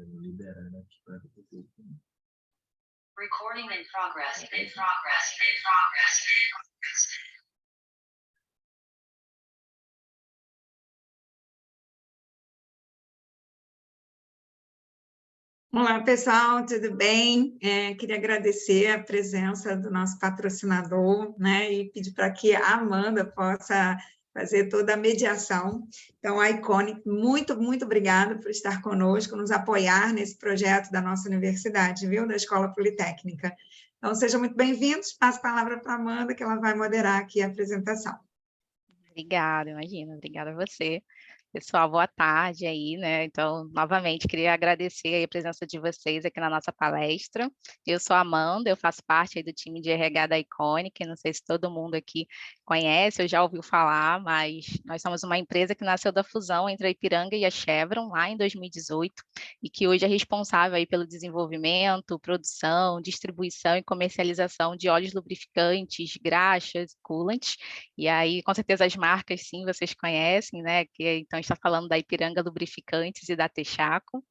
Liberando aqui para você. Recording in progress. Olá, pessoal, tudo bem? Queria agradecer a presença do nosso patrocinador, né, e pedir para que a Amanda possa fazer toda a mediação. Então, a Iconic, muito, muito obrigada por estar conosco, nos apoiar nesse projeto da nossa universidade, viu, da Escola Politécnica. Então, sejam muito bem-vindos, passo a palavra para a Amanda, que ela vai moderar aqui a apresentação. Obrigada, imagina, obrigada a você. Pessoal, boa tarde aí, né? Então, novamente, queria agradecer aí a presença de vocês aqui na nossa palestra. Eu sou a Amanda, eu faço parte aí do time de RH da Iconic, não sei se todo mundo aqui conhece ou já ouviu falar, mas nós somos uma empresa que nasceu da fusão entre a Ipiranga e a Chevron, lá em 2018, e que hoje é responsável aí pelo desenvolvimento, produção, distribuição e comercialização de óleos lubrificantes, graxas, coolants, e aí, com certeza, as marcas, sim, vocês conhecem, né? Que então está falando da Ipiranga Lubrificantes e da Texaco.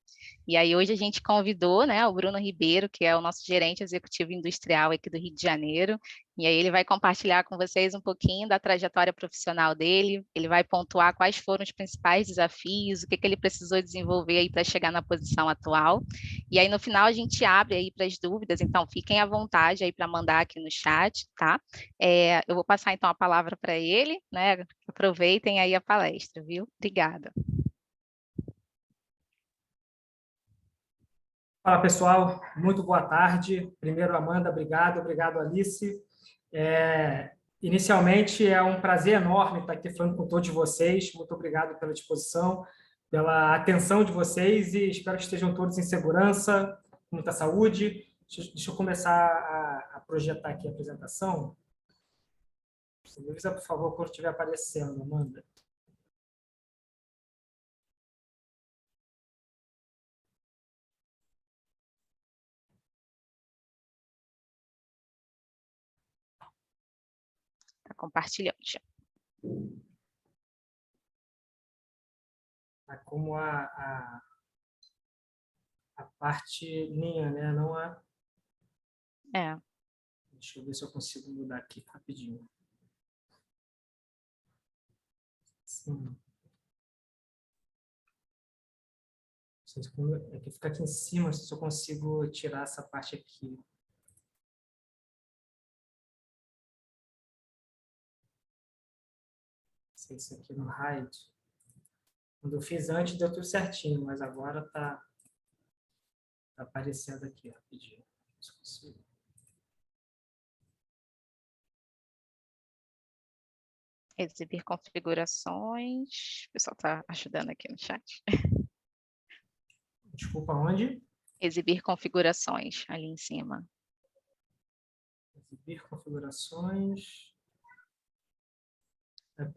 E aí hoje a gente convidou, né, o Bruno Ribeiro, que é o nosso gerente executivo industrial aqui do Rio de Janeiro, e aí ele vai compartilhar com vocês um pouquinho da trajetória profissional dele, ele vai pontuar quais foram os principais desafios, o que ele precisou desenvolver aí para chegar na posição atual, e aí no final a gente abre aí para as dúvidas, então fiquem à vontade aí para mandar aqui no chat, tá? Eu vou passar então a palavra para ele, né, aproveitem aí a palestra, viu? Obrigada. Fala, pessoal, muito boa tarde. Primeiro, Amanda, obrigado, Alice. Inicialmente, é um prazer enorme estar aqui falando com todos vocês. Muito obrigado pela disposição, pela atenção de vocês e espero que estejam todos em segurança, com muita saúde. Deixa eu começar a projetar aqui a apresentação. Me avisa, por favor, quando estiver aparecendo, Amanda. Está compartilhando já. Como a parte minha, né? Não a... Deixa eu ver se eu consigo mudar aqui rapidinho. Sim. É que fica aqui em cima, se eu consigo tirar essa parte aqui. Se isso aqui no hide. Quando eu fiz antes, deu tudo certinho, mas agora tá aparecendo aqui rapidinho. Se eu consigo. Exibir configurações. O pessoal está ajudando aqui no chat. Desculpa, onde? Exibir configurações, ali em cima. Exibir configurações.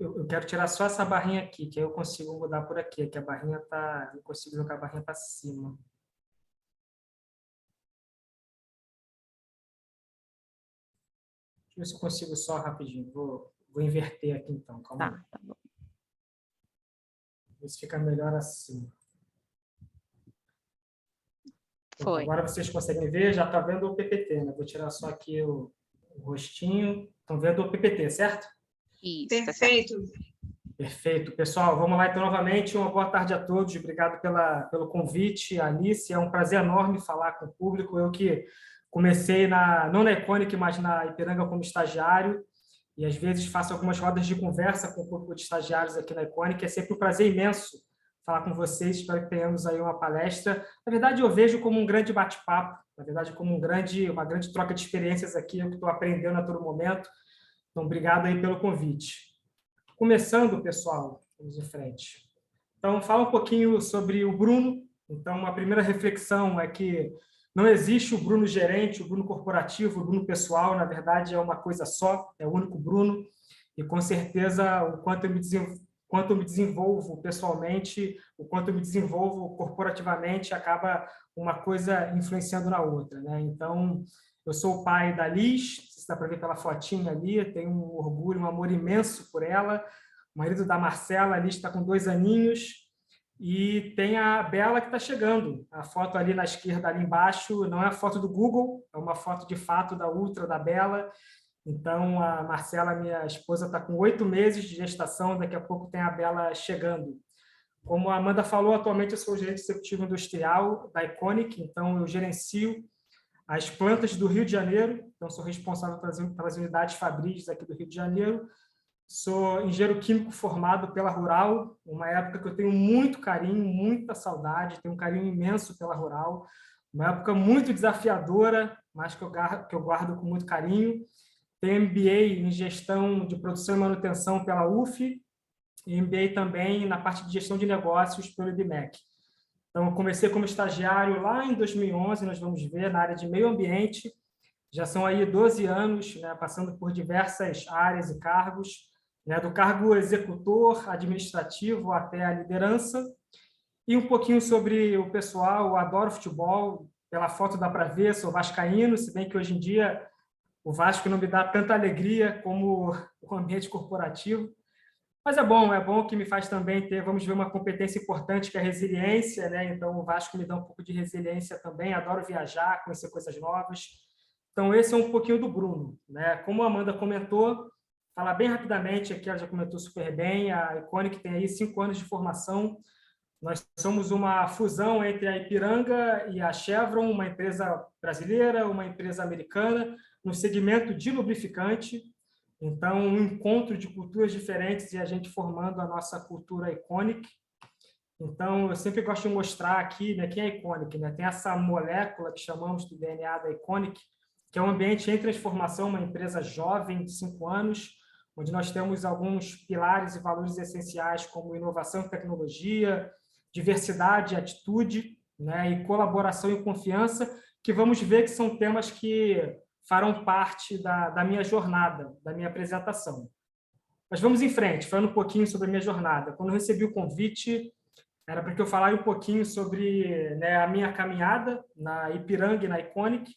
Eu quero tirar só essa barrinha aqui, que aí eu consigo mudar por aqui. Aqui a barrinha tá... Eu consigo jogar a barrinha para cima. Deixa eu ver se eu consigo só rapidinho. Vou inverter aqui então, calma aí. Tá bom. Ver se fica melhor assim. Foi. Agora vocês conseguem ver, já está vendo o PPT, né? Vou tirar só aqui o rostinho. Estão vendo o PPT, certo? Isso, Perfeito. Perfeito. Pessoal, vamos lá então novamente. Uma boa tarde a todos. Obrigado pelo convite, Alice. É um prazer enorme falar com o público. Eu que comecei não na Iconic, mas na Ipiranga como estagiário. E às vezes faço algumas rodas de conversa com o grupo de estagiários aqui na Iconic. É sempre um prazer imenso falar com vocês. Espero que tenhamos aí uma palestra. Na verdade, eu vejo como um grande bate-papo. Na verdade, como uma grande troca de experiências aqui. Eu que estou aprendendo a todo momento. Então, obrigado aí pelo convite. Começando, pessoal, vamos em frente. Então, fala um pouquinho sobre o Bruno. Então, a primeira reflexão é que não existe o Bruno gerente, o Bruno corporativo, o Bruno pessoal. Na verdade, é uma coisa só, é o único Bruno. E, com certeza, o quanto eu me desenvolvo pessoalmente, o quanto eu me desenvolvo corporativamente, acaba uma coisa influenciando na outra, né? Então, eu sou o pai da Liz, dá para ver pela fotinha ali, tenho um orgulho, um amor imenso por ela. O marido da Marcela, ali está com 2 aninhos. E tem a Bela que está chegando. A foto ali na esquerda, ali embaixo, não é a foto do Google, é uma foto de fato da Ultra, da Bela. Então, a Marcela, minha esposa, está com 8 meses de gestação, daqui a pouco tem a Bela chegando. Como a Amanda falou, atualmente eu sou gerente executivo industrial da Iconic, então eu gerencio as plantas do Rio de Janeiro, então sou responsável pelas unidades fabris aqui do Rio de Janeiro. Sou engenheiro químico formado pela Rural, uma época que eu tenho muito carinho, muita saudade, tenho um carinho imenso pela Rural, uma época muito desafiadora, mas que eu guardo com muito carinho. Tenho MBA em gestão de produção e manutenção pela UF, e MBA também na parte de gestão de negócios pelo IBMEC. Então, eu comecei como estagiário lá em 2011, nós vamos ver, na área de meio ambiente. Já são aí 12 anos, né, passando por diversas áreas e cargos, né, do cargo executor, administrativo até a liderança. E um pouquinho sobre o pessoal, eu adoro futebol, pela foto dá para ver, sou vascaíno, se bem que hoje em dia o Vasco não me dá tanta alegria como o ambiente corporativo. Mas é bom que me faz também ter, vamos ver, uma competência importante que é a resiliência, né? Então, o Vasco me dá um pouco de resiliência também, adoro viajar, conhecer coisas novas. Então, esse é um pouquinho do Bruno, né? Como a Amanda comentou, falar bem rapidamente, aqui ela já comentou super bem, a Iconic tem aí 5 anos de formação. Nós somos uma fusão entre a Ipiranga e a Chevron, uma empresa brasileira, uma empresa americana, no segmento de lubrificante. Então, um encontro de culturas diferentes e a gente formando a nossa cultura Iconic. Então, eu sempre gosto de mostrar aqui, né, quem é Iconic, né? Tem essa molécula que chamamos do DNA da Iconic, que é um ambiente em transformação, uma empresa jovem de 5 anos, onde nós temos alguns pilares e valores essenciais como inovação e tecnologia, diversidade e atitude, né, e colaboração e confiança, que vamos ver que são temas que farão parte da minha jornada, da minha apresentação. Mas vamos em frente, falando um pouquinho sobre a minha jornada. Quando eu recebi o convite, era para que eu falasse um pouquinho sobre, né, a minha caminhada na Ipiranga e na Iconic,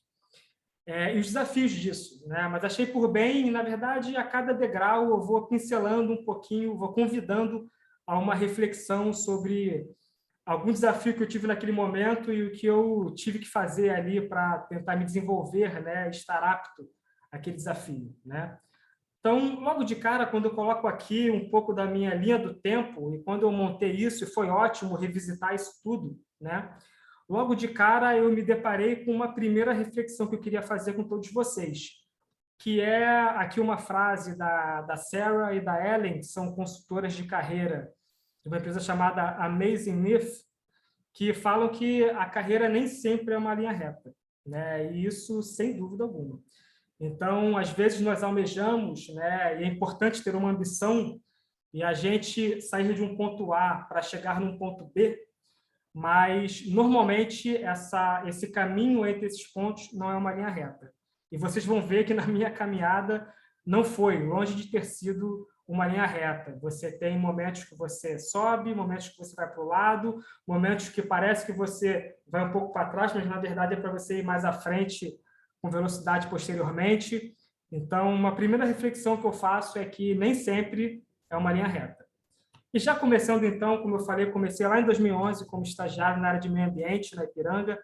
e os desafios disso, né? Mas achei por bem, e, na verdade, a cada degrau eu vou pincelando um pouquinho, vou convidando a uma reflexão sobre algum desafio que eu tive naquele momento e o que eu tive que fazer ali para tentar me desenvolver, né, estar apto àquele desafio, né? Então, logo de cara, quando eu coloco aqui um pouco da minha linha do tempo, e quando eu montei isso, e foi ótimo revisitar isso tudo, né? Logo de cara, eu me deparei com uma primeira reflexão que eu queria fazer com todos vocês, que é aqui uma frase da Sarah e da Ellen, que são consultoras de carreira de uma empresa chamada Amazing Myth, que falam que a carreira nem sempre é uma linha reta, né? E isso sem dúvida alguma. Então, às vezes nós almejamos, né? E é importante ter uma ambição e a gente sair de um ponto A para chegar num ponto B, mas normalmente esse caminho entre esses pontos não é uma linha reta. E vocês vão ver que na minha caminhada não foi, longe de ter sido uma linha reta. Você tem momentos que você sobe, momentos que você vai para o lado, momentos que parece que você vai um pouco para trás, mas na verdade é para você ir mais à frente com velocidade posteriormente. Então, uma primeira reflexão que eu faço é que nem sempre é uma linha reta. E já começando, então, como eu falei, eu comecei lá em 2011 como estagiário na área de meio ambiente, na Ipiranga. Não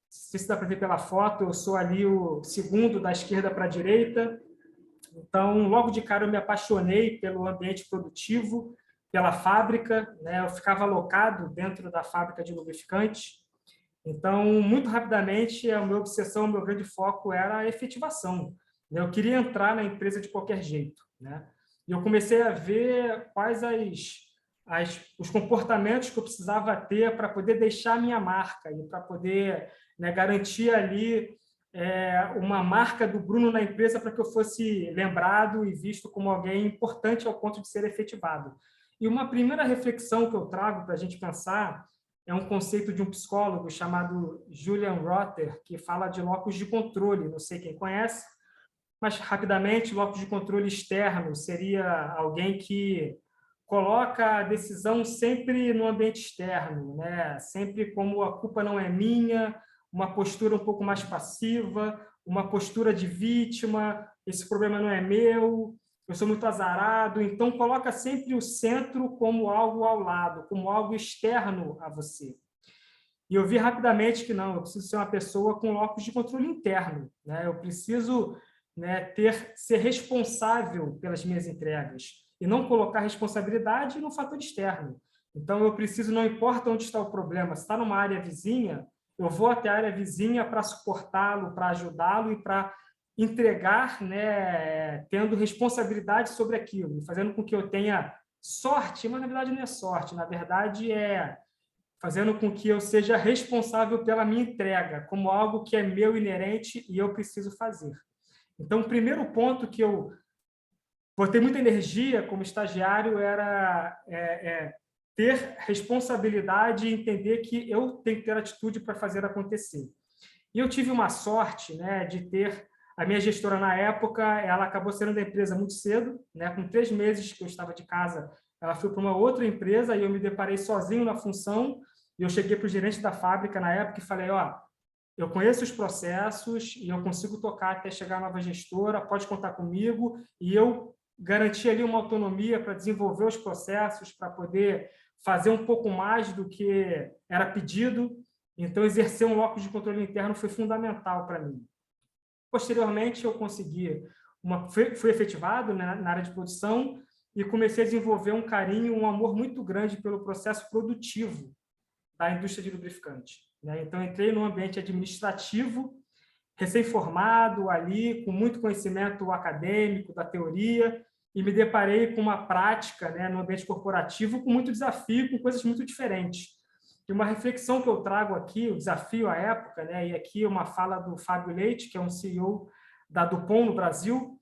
sei se dá para ver pela foto, eu sou ali o segundo da esquerda para a direita. Então, logo de cara, eu me apaixonei pelo ambiente produtivo, pela fábrica, né? Eu ficava alocado dentro da fábrica de lubrificantes. Então, muito rapidamente, a minha obsessão, o meu grande foco era a efetivação. Eu queria entrar na empresa de qualquer jeito, né? E eu comecei a ver quais os comportamentos que eu precisava ter para poder deixar a minha marca e para poder, né, garantir ali uma marca do Bruno na empresa para que eu fosse lembrado e visto como alguém importante ao ponto de ser efetivado. E uma primeira reflexão que eu trago para a gente pensar é um conceito de um psicólogo chamado Julian Rotter, que fala de locus de controle, não sei quem conhece, mas, rapidamente, locus de controle externo seria alguém que coloca a decisão sempre no ambiente externo, né? Sempre como a culpa não é minha, uma postura um pouco mais passiva, uma postura de vítima, esse problema não é meu, eu sou muito azarado, então coloca sempre o centro como algo ao lado, como algo externo a você. E eu vi rapidamente que não, eu preciso ser uma pessoa com locus de controle interno, né? Eu preciso, né, ser responsável pelas minhas entregas e não colocar responsabilidade no fator externo. Então, eu preciso, não importa onde está o problema, se está numa área vizinha, eu vou até a área vizinha para suportá-lo, para ajudá-lo e para entregar, né, tendo responsabilidade sobre aquilo, fazendo com que eu tenha sorte, mas na verdade não é sorte, na verdade é fazendo com que eu seja responsável pela minha entrega, como algo que é meu inerente e eu preciso fazer. Então, o primeiro ponto que eu botei muita energia como estagiário era ter responsabilidade e entender que eu tenho que ter atitude para fazer acontecer. E eu tive uma sorte, né, de ter a minha gestora na época, ela acabou saindo da empresa muito cedo, né, com 3 meses que eu estava de casa, ela foi para uma outra empresa e eu me deparei sozinho na função e eu cheguei para o gerente da fábrica na época e falei, ó, eu conheço os processos e eu consigo tocar até chegar a nova gestora, pode contar comigo, e eu garanti ali uma autonomia para desenvolver os processos, para poder fazer um pouco mais do que era pedido. Então, exercer um locus de controle interno foi fundamental para mim. Posteriormente, eu consegui, fui efetivado, né, na área de produção e comecei a desenvolver um carinho, um amor muito grande pelo processo produtivo da indústria de lubrificante, né? Então, entrei no ambiente administrativo, recém-formado ali, com muito conhecimento acadêmico, da teoria, e me deparei com uma prática, né, no ambiente corporativo com muito desafio, com coisas muito diferentes. E uma reflexão que eu trago aqui, o desafio à época, né, e aqui uma fala do Fábio Leite, que é um CEO da Dupont no Brasil,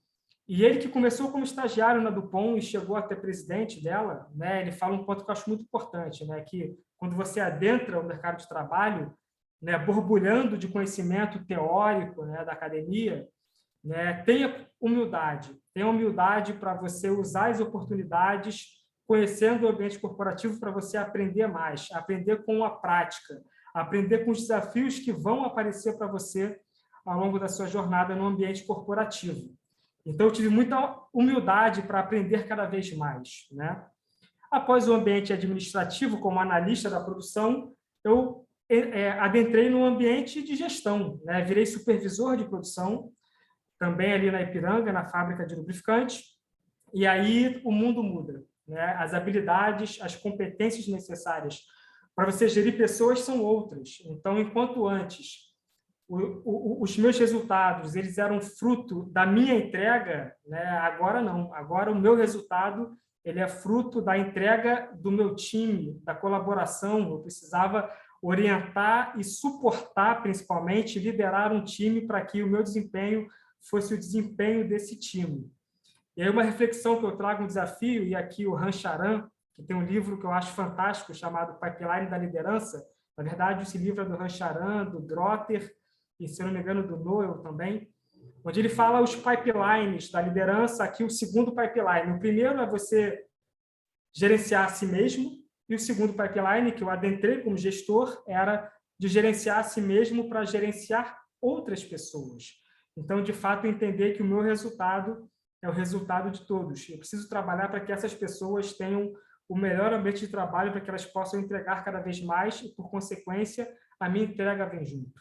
e ele que começou como estagiário na Dupont e chegou até presidente dela, né, ele fala um ponto que eu acho muito importante, né, que quando você adentra o mercado de trabalho, né, borbulhando de conhecimento teórico, né, da academia, né, tenha humildade para você usar as oportunidades, conhecendo o ambiente corporativo para você aprender mais, aprender com a prática, aprender com os desafios que vão aparecer para você ao longo da sua jornada no ambiente corporativo. Então, eu tive muita humildade para aprender cada vez mais, né? Após o ambiente administrativo, como analista da produção, eu adentrei no ambiente de gestão, né? Virei supervisor de produção, também ali na Ipiranga, na fábrica de lubrificante, e aí o mundo muda, né? As habilidades, as competências necessárias para você gerir pessoas são outras. Então, enquanto antes os meus resultados eles eram fruto da minha entrega, né? Agora não. Agora o meu resultado ele é fruto da entrega do meu time, da colaboração. Eu precisava orientar e suportar, principalmente, liderar um time para que o meu desempenho fosse o desempenho desse time. E aí uma reflexão que eu trago, um desafio, e aqui o Rancharan, que tem um livro que eu acho fantástico, chamado Pipeline da Liderança. Na verdade, esse livro é do Rancharan, do Grotter, e, se eu não me engano, do Noel também, onde ele fala os pipelines da liderança. Aqui o segundo pipeline. O primeiro é você gerenciar a si mesmo, e o segundo pipeline, que eu adentrei como gestor, era de gerenciar a si mesmo para gerenciar outras pessoas. Então, de fato, entender que o meu resultado é o resultado de todos. Eu preciso trabalhar para que essas pessoas tenham o melhor ambiente de trabalho, para que elas possam entregar cada vez mais e, por consequência, a minha entrega vem junto.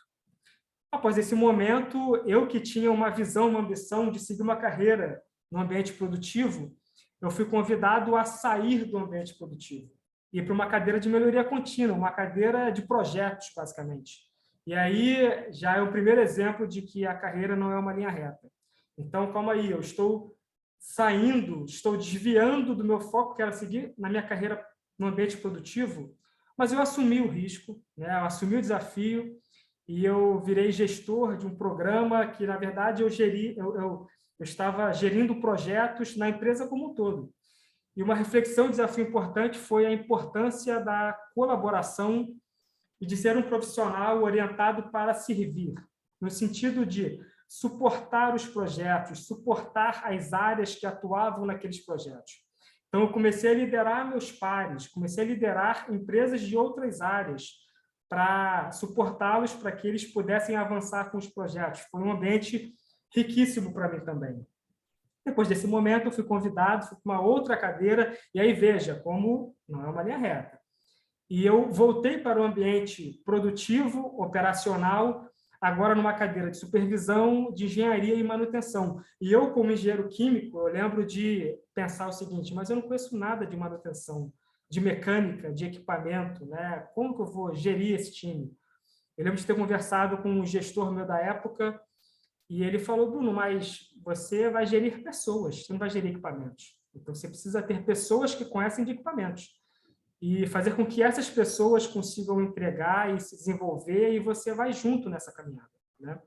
Após esse momento, eu que tinha uma visão, uma ambição de seguir uma carreira no ambiente produtivo, eu fui convidado a sair do ambiente produtivo e ir para uma cadeira de melhoria contínua, uma cadeira de projetos, basicamente. E aí já é o primeiro exemplo de que a carreira não é uma linha reta. Então, calma aí, eu estou saindo, estou desviando do meu foco, que era seguir na minha carreira no ambiente produtivo, mas eu assumi o risco, né? Eu assumi o desafio, e eu virei gestor de um programa que, na verdade, eu estava gerindo projetos na empresa como um todo. E uma reflexão, um desafio importante foi a importância da colaboração e de ser um profissional orientado para servir, no sentido de suportar os projetos, suportar as áreas que atuavam naqueles projetos. Então, eu comecei a liderar meus pares, comecei a liderar empresas de outras áreas, para suportá-los, para que eles pudessem avançar com os projetos. Foi um ambiente riquíssimo para mim também. Depois desse momento, eu fui convidado, fui para uma outra cadeira, e aí veja como não é uma linha reta. E eu voltei para o ambiente produtivo, operacional, agora numa cadeira de supervisão de engenharia e manutenção. E eu, como engenheiro químico, eu lembro de pensar o seguinte, mas eu não conheço nada de manutenção, de mecânica, de equipamento, né? Como que eu vou gerir esse time? Eu lembro de ter conversado com um gestor meu da época, e ele falou, Bruno, mas você vai gerir pessoas, você não vai gerir equipamentos. Então, você precisa ter pessoas que conhecem de equipamentos e fazer com que essas pessoas consigam entregar e se desenvolver, e você vai junto nessa caminhada, né?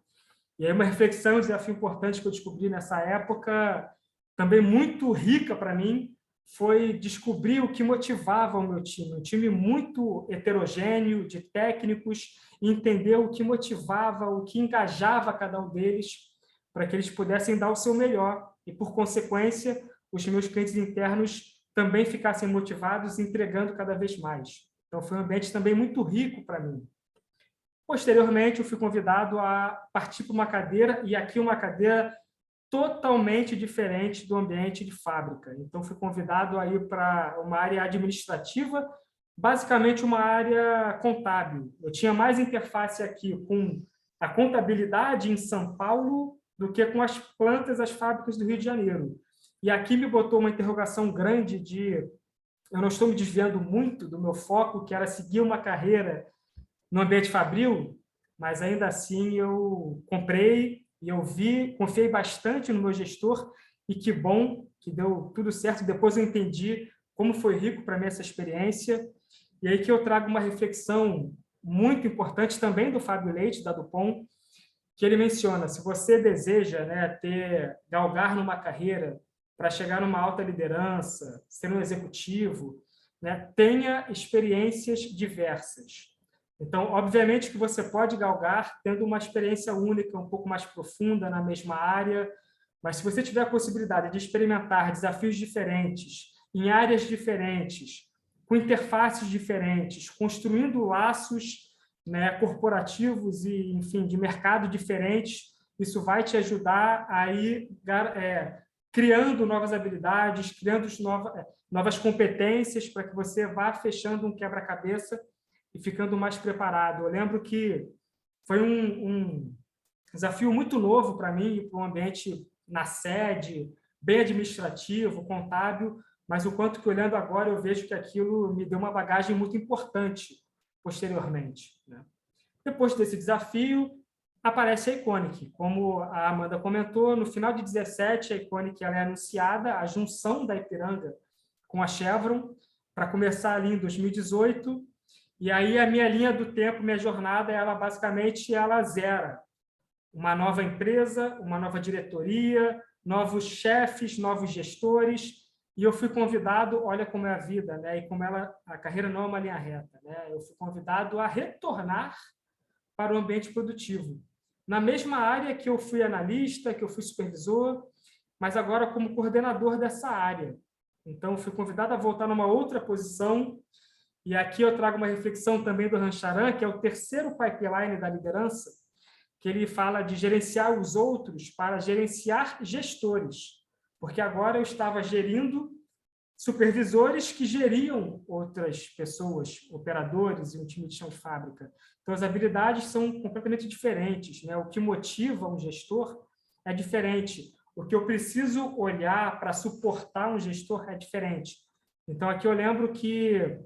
E aí uma reflexão, um desafio importante que eu descobri nessa época, também muito rica para mim, foi descobrir o que motivava o meu time, um time muito heterogêneo, de técnicos, e entender o que motivava, o que engajava cada um deles, para que eles pudessem dar o seu melhor, e, por consequência, os meus clientes internos também ficassem motivados e entregando cada vez mais. Então, foi um ambiente também muito rico para mim. Posteriormente, eu fui convidado a partir para uma cadeira, e aqui uma cadeira totalmente diferente do ambiente de fábrica. Então, fui convidado a ir para uma área administrativa, basicamente uma área contábil. Eu tinha mais interface aqui com a contabilidade em São Paulo do que com as plantas, as fábricas do Rio de Janeiro. E aqui me botou uma interrogação grande de... Eu não estou me desviando muito do meu foco, que era seguir uma carreira no ambiente fabril, mas ainda assim eu comprei e eu confiei bastante no meu gestor, e que bom que deu tudo certo. Depois eu entendi como foi rico para mim essa experiência. E aí que eu trago uma reflexão muito importante também do Fábio Leite, da Dupont, que ele menciona, se você deseja, né, galgar numa carreira para chegar numa alta liderança, ser um executivo, né, tenha experiências diversas. Então, obviamente que você pode galgar tendo uma experiência única, um pouco mais profunda na mesma área, mas se você tiver a possibilidade de experimentar desafios diferentes, em áreas diferentes, com interfaces diferentes, construindo laços, né, corporativos e, enfim, de mercado diferentes, isso vai te ajudar a ir criando novas habilidades, criando novas competências para que você vá fechando um quebra-cabeça e ficando mais preparado. Eu lembro que foi um desafio muito novo para mim, para um ambiente na sede, bem administrativo, contábil, mas o quanto que, olhando agora, eu vejo que aquilo me deu uma bagagem muito importante posteriormente, né? Depois desse desafio, aparece a Iconic. Como a Amanda comentou, no final de 2017, a Iconic ela é anunciada, a junção da Ipiranga com a Chevron, para começar ali em 2018, e aí a minha linha do tempo, minha jornada, ela basicamente zera uma nova empresa, uma nova diretoria, novos chefes, novos gestores, e eu fui convidado, olha como é a vida, né? E como a carreira não é uma linha reta, né? Eu fui convidado a retornar para o ambiente produtivo, na mesma área que eu fui analista, que eu fui supervisor, mas agora como coordenador dessa área. Então, eu fui convidado a voltar numa outra posição, e aqui eu trago uma reflexão também do Rancharan, que é o terceiro pipeline da liderança, que ele fala de gerenciar os outros para gerenciar gestores, porque agora eu estava gerindo supervisores que geriam outras pessoas, operadores e um time de chão de fábrica. Então, as habilidades são completamente diferentes, né? O que motiva um gestor é diferente. O que eu preciso olhar para suportar um gestor é diferente. Então, aqui eu lembro que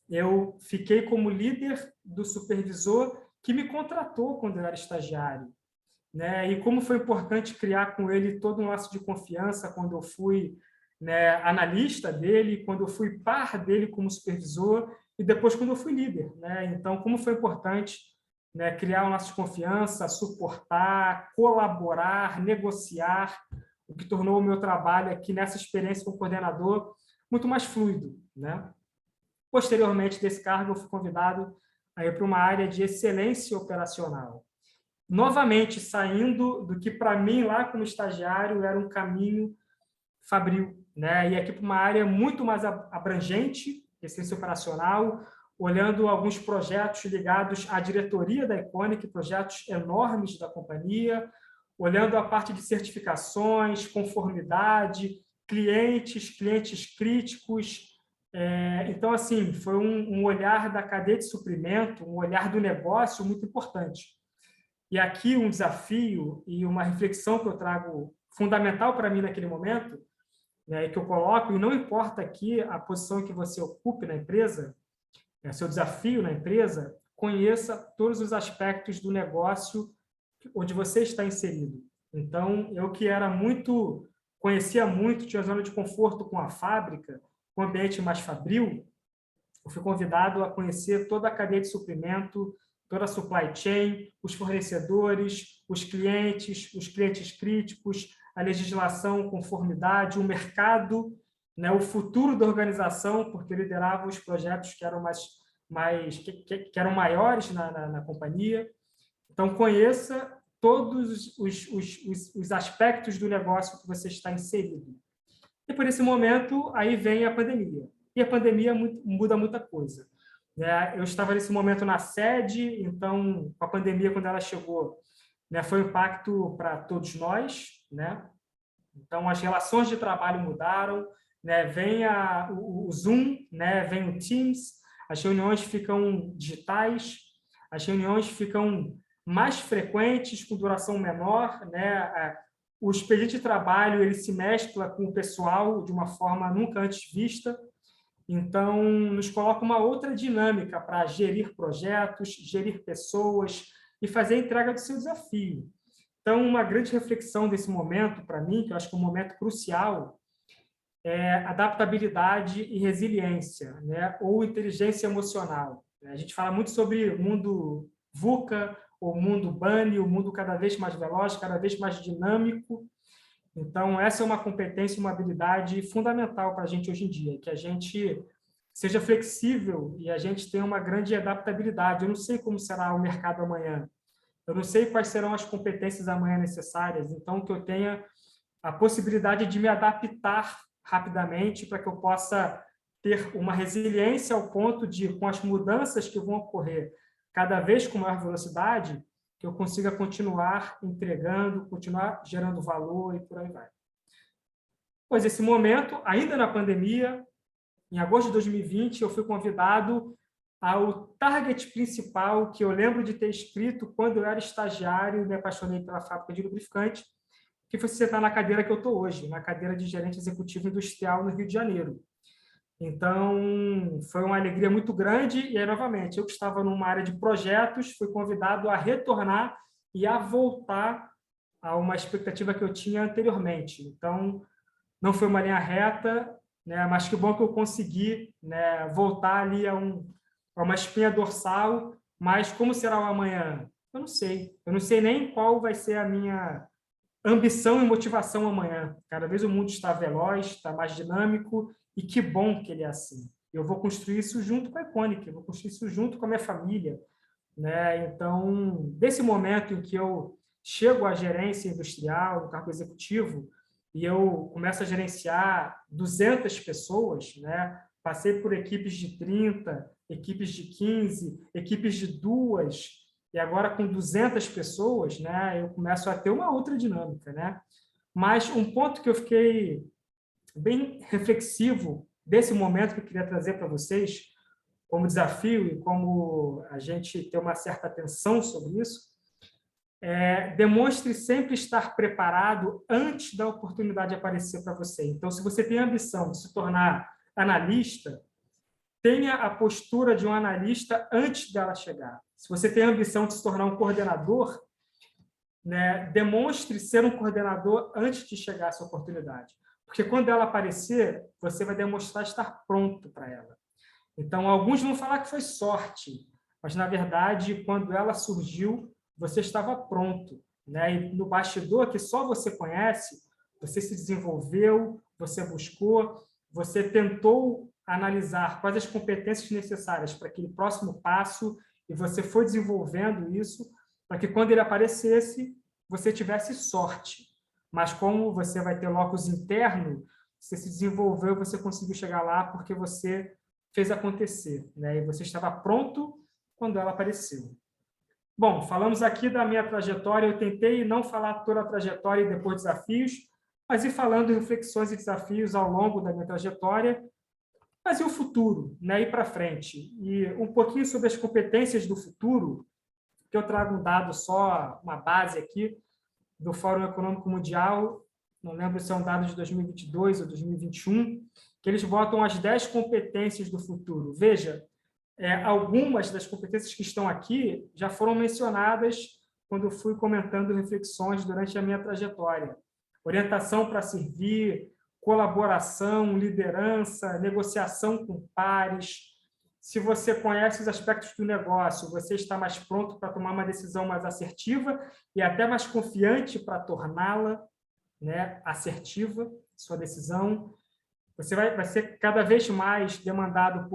eu fiquei como líder do supervisor que me contratou quando eu era estagiário, né? E como foi importante criar com ele todo um laço de confiança quando eu fui, né, analista dele, quando eu fui par dele como supervisor e depois quando eu fui líder, né? Então, como foi importante, né, criar um laço de confiança, suportar, colaborar, negociar, o que tornou o meu trabalho aqui nessa experiência como coordenador muito mais fluido, né? Posteriormente desse cargo, eu fui convidado a ir para uma área de excelência operacional. Novamente, saindo do que, para mim, lá como estagiário, era um caminho fabril, né? E aqui para uma área muito mais abrangente, excelência operacional, olhando alguns projetos ligados à diretoria da Iconic, projetos enormes da companhia, olhando a parte de certificações, conformidade, clientes críticos. Então, assim, foi um olhar da cadeia de suprimento, um olhar do negócio muito importante. E aqui um desafio e uma reflexão que eu trago fundamental para mim naquele momento, né, que eu coloco, e não importa aqui a posição que você ocupe na empresa, seu desafio na empresa, conheça todos os aspectos do negócio onde você está inserido. Então, eu que conhecia muito, tinha zona de conforto com a fábrica, com o ambiente mais fabril, eu fui convidado a conhecer toda a cadeia de suprimento, toda a supply chain, os fornecedores, os clientes críticos, a legislação, conformidade, o mercado, né, o futuro da organização, porque eu liderava os projetos que eram que eram maiores na companhia. Então, conheça todos os aspectos do negócio que você está inserido. E, por esse momento, aí vem a pandemia. E a pandemia muda muita coisa. Né? Eu estava nesse momento na sede, então, com a pandemia, quando ela chegou, né, foi um impacto para todos nós. Né? Então, as relações de trabalho mudaram, né? Vem o Zoom, né? Vem o Teams, as reuniões ficam digitais, as reuniões ficam mais frequentes, com duração menor, né? O expediente de trabalho ele se mescla com o pessoal de uma forma nunca antes vista. Então, nos coloca uma outra dinâmica para gerir projetos, gerir pessoas e fazer a entrega do seu desafio. Então, uma grande reflexão desse momento, para mim, que eu acho que é um momento crucial, é adaptabilidade e resiliência, né? Ou inteligência emocional. A gente fala muito sobre o mundo VUCA, o mundo BANI, o mundo cada vez mais veloz, cada vez mais dinâmico. Então, essa é uma competência, uma habilidade fundamental para a gente hoje em dia, que a gente seja flexível e a gente tenha uma grande adaptabilidade. Eu não sei como será o mercado amanhã, eu não sei quais serão as competências amanhã necessárias, então que eu tenha a possibilidade de me adaptar rapidamente para que eu possa ter uma resiliência ao ponto de, com as mudanças que vão ocorrer cada vez com maior velocidade, que eu consiga continuar entregando, continuar gerando valor e por aí vai. Pois esse momento, ainda na pandemia, em agosto de 2020, eu fui convidado ao target principal que eu lembro de ter escrito quando eu era estagiário e me apaixonei pela fábrica de lubrificante, que foi sentar na cadeira que eu estou hoje, na cadeira de gerente executivo industrial no Rio de Janeiro. Então, foi uma alegria muito grande e, aí, novamente, eu que estava numa área de projetos, fui convidado a retornar e a voltar a uma expectativa que eu tinha anteriormente. Então, não foi uma linha reta, né, mas que bom que eu consegui, né, voltar ali a uma espinha dorsal, mas como será o amanhã? Eu não sei. Eu não sei nem qual vai ser a minha ambição e motivação amanhã. Cada vez o mundo está veloz, está mais dinâmico, e que bom que ele é assim. Eu vou construir isso junto com a Iconic, eu vou construir isso junto com a minha família. Né? Então, desse momento em que eu chego à gerência industrial, no cargo executivo, e eu começo a gerenciar 200 pessoas, né? Passei por equipes de 30, equipes de 15, equipes de 2, e agora com 200 pessoas, né? Eu começo a ter uma outra dinâmica. Né? Mas um ponto que eu fiquei bem reflexivo desse momento que eu queria trazer para vocês, como desafio e como a gente ter uma certa atenção sobre isso, demonstre sempre estar preparado antes da oportunidade aparecer para você. Então, se você tem a ambição de se tornar analista, tenha a postura de um analista antes dela chegar. Se você tem a ambição de se tornar um coordenador, né, demonstre ser um coordenador antes de chegar essa oportunidade. Porque quando ela aparecer, você vai demonstrar estar pronto para ela. Então, alguns vão falar que foi sorte, mas, na verdade, quando ela surgiu, você estava pronto. Né? E no bastidor, que só você conhece, você se desenvolveu, você buscou, você tentou analisar quais as competências necessárias para aquele próximo passo e você foi desenvolvendo isso para que, quando ele aparecesse, você tivesse sorte. Mas como você vai ter locus interno, você se desenvolveu, você conseguiu chegar lá porque você fez acontecer, né? E você estava pronto quando ela apareceu. Bom, falamos aqui da minha trajetória, eu tentei não falar toda a trajetória e depois desafios, mas ir falando reflexões e desafios ao longo da minha trajetória, mas e o futuro, né? Ir para frente. E um pouquinho sobre as competências do futuro, que eu trago um dado só, uma base aqui, do Fórum Econômico Mundial, não lembro se é um dado de 2022 ou 2021, que eles botam as 10 competências do futuro. Veja, algumas das competências que estão aqui já foram mencionadas quando eu fui comentando reflexões durante a minha trajetória. Orientação para servir, colaboração, liderança, negociação com pares. Se você conhece os aspectos do negócio, você está mais pronto para tomar uma decisão mais assertiva e até mais confiante para torná-la, né, assertiva, sua decisão. Você vai ser cada vez mais demandado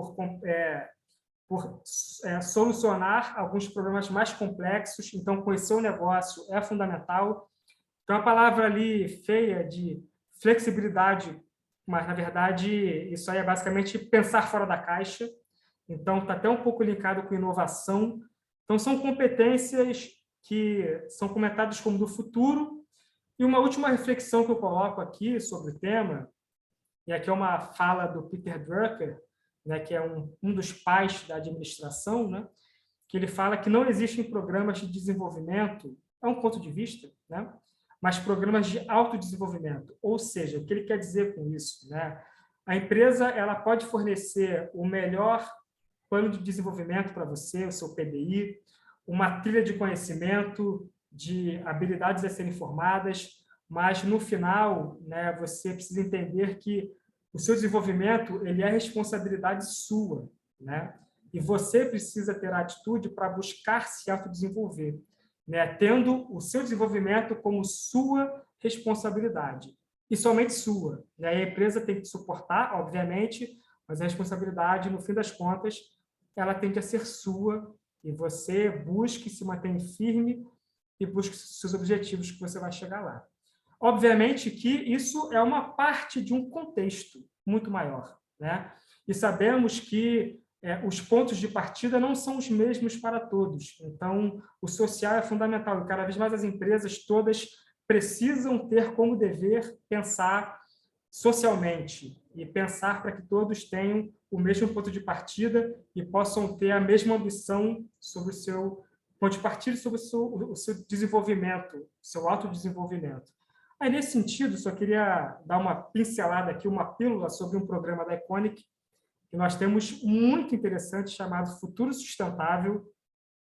por solucionar alguns problemas mais complexos, então conhecer o negócio é fundamental. Então, a palavra ali feia de flexibilidade, mas, na verdade, isso aí é basicamente pensar fora da caixa. Então, está até um pouco linkado com inovação. Então, são competências que são comentadas como do futuro. E uma última reflexão que eu coloco aqui sobre o tema, e aqui é uma fala do Peter Drucker, né, que é um dos pais da administração, né, que ele fala que não existem programas de desenvolvimento, é um ponto de vista, né, mas programas de autodesenvolvimento. Ou seja, o que ele quer dizer com isso? Né? A empresa ela pode fornecer o melhor plano de desenvolvimento para você, o seu PDI, uma trilha de conhecimento, de habilidades a serem formadas, mas, no final, né, você precisa entender que o seu desenvolvimento ele é responsabilidade sua, né? E você precisa ter a atitude para buscar se autodesenvolver, né? Tendo o seu desenvolvimento como sua responsabilidade, e somente sua, né? A empresa tem que suportar, obviamente, mas a responsabilidade, no fim das contas, ela tende a ser sua, e você busque se manter firme e busque seus objetivos que você vai chegar lá. Obviamente que isso é uma parte de um contexto muito maior, né? E sabemos que os pontos de partida não são os mesmos para todos. Então, o social é fundamental e cada vez mais as empresas todas precisam ter como dever pensar socialmente e pensar para que todos tenham o mesmo ponto de partida e possam ter a mesma ambição sobre o seu ponto de partida, sobre o seu desenvolvimento, seu autodesenvolvimento. Aí, nesse sentido, só queria dar uma pincelada aqui, uma pílula sobre um programa da Econic, que nós temos muito interessante, chamado Futuro Sustentável,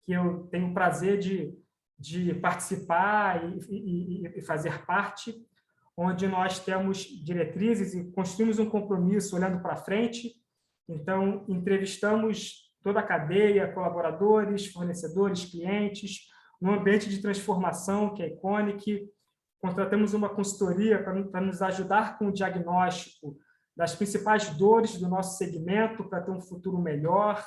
que eu tenho o prazer de participar e fazer parte, onde nós temos diretrizes e construímos um compromisso olhando para frente. Então, entrevistamos toda a cadeia, colaboradores, fornecedores, clientes, no ambiente de transformação, que é a Econic. Contratamos uma consultoria para nos ajudar com o diagnóstico das principais dores do nosso segmento para ter um futuro melhor.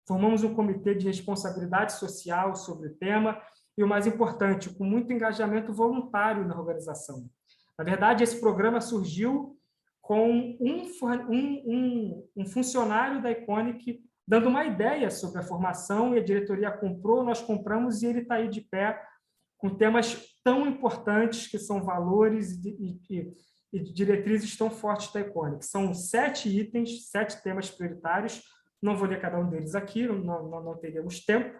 Formamos um comitê de responsabilidade social sobre o tema e, o mais importante, com muito engajamento voluntário na organização. Na verdade, esse programa surgiu com um funcionário da Econic dando uma ideia sobre a formação e a diretoria comprou, nós compramos e ele está aí de pé com temas tão importantes que são valores e diretrizes tão fortes da Econic. São 7 itens, 7 temas prioritários. Não vou ler cada um deles aqui, não teríamos tempo.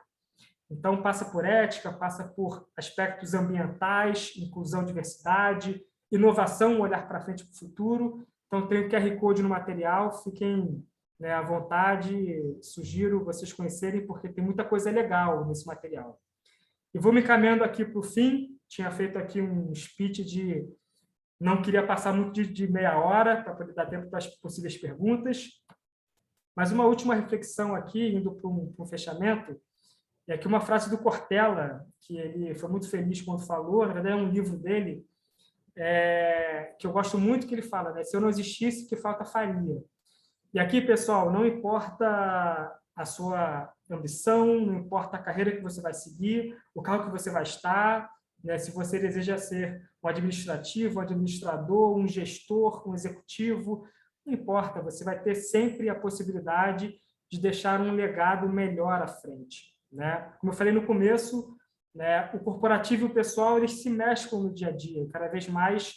Então, passa por ética, passa por aspectos ambientais, inclusão, diversidade, inovação, olhar para frente para o futuro. Então, tem o QR Code no material, fiquem, né, à vontade, sugiro vocês conhecerem, porque tem muita coisa legal nesse material. E vou me encaminhando aqui para o fim, tinha feito aqui um speech de... Não queria passar muito de meia hora, para poder dar tempo para as possíveis perguntas. Mas uma última reflexão aqui, indo para um fechamento, é aqui uma frase do Cortella, que ele foi muito feliz quando falou, na verdade é um livro dele, que eu gosto muito, que ele fala, né? Se eu não existisse, que falta faria. E aqui, pessoal, não importa a sua ambição, não importa a carreira que você vai seguir, o carro que você vai estar, né? Se você deseja ser um administrativo, um administrador, um gestor, um executivo, não importa, você vai ter sempre a possibilidade de deixar um legado melhor à frente. né? Como eu falei no começo, né, o corporativo e o pessoal, eles se mesclam no dia a dia. Cada vez mais